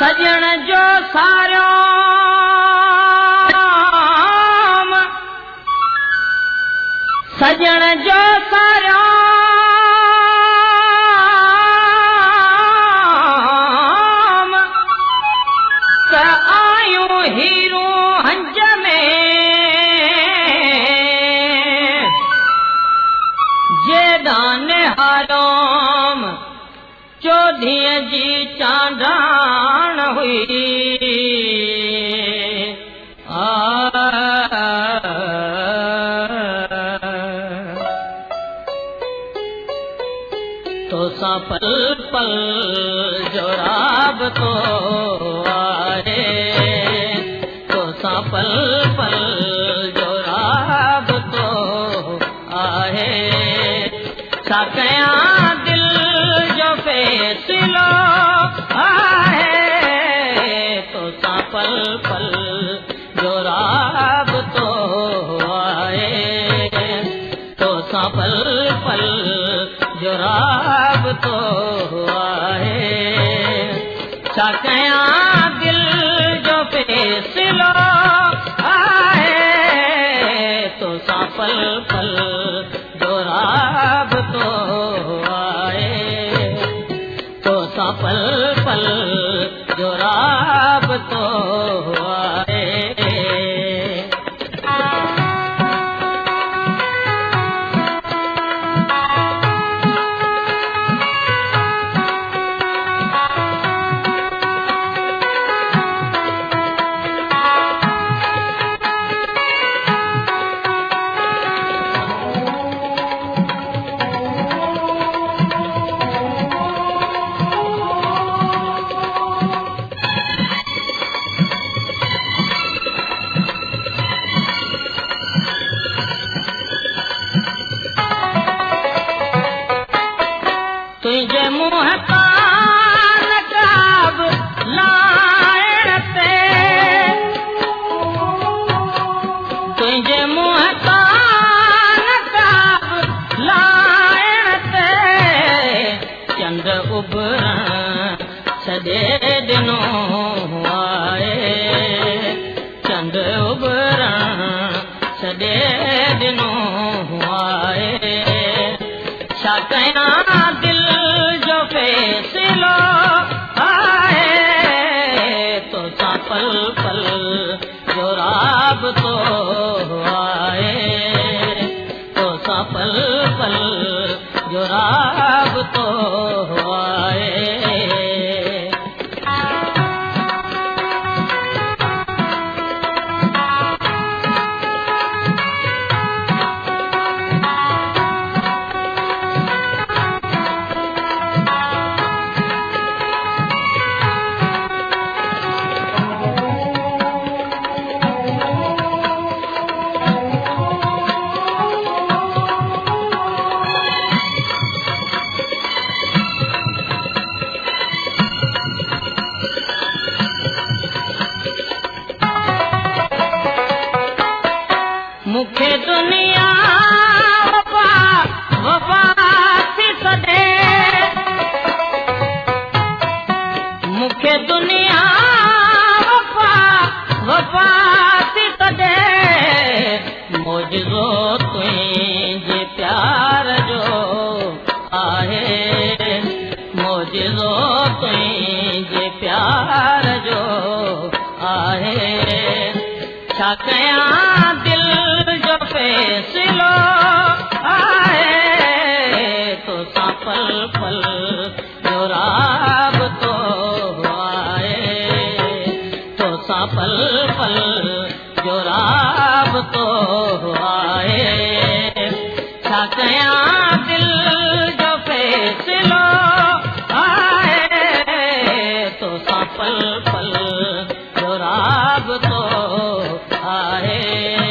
सजण जो सारो सजण जो सारो त आयूं हीरो हंज में जेदान हाराम चौधीअ जी चांडाण हुई तो सा पल पल जो राबतो आहे तो सा पल पल जो राबतो आहे छा कयां दिल जो फैसलो आहे तो सा पल पल जो राबतो आहे तो सा पल पल जो राबतो आहे छा कयां दिल जो फैसलो आहे तो सा पल पल जो राबतो आहे तो सा पल पल जो राबतो आहे तुझे मुँह कान काब लायण ते तुझे मुँह कान काब लायण ते चंद उभरण छॾे ॾिनो आहे चंद उभरण छॾे ॾिनो आहे छा कयां दिल जो फैसलो आहे तो सा पल पल जो राबतो आहे तो सा पल पल जो राबतो आहे मुखे दुनिया वफा वफा थी सॾे मुखे दुनिया वफा वफा थी सॾे मोजज़ो तुंहिंजे प्यार जो आहे मोजज़ो तुंहिंजे प्यार जो आहे छा कयां दिल जो फैसलो आहे तो सा पल पल जो राबतो आहे तो सा पल पल जो राबतो आहे छा कयां दिल जो फैसलो आहे तो सा पल पल जो राबतो आहे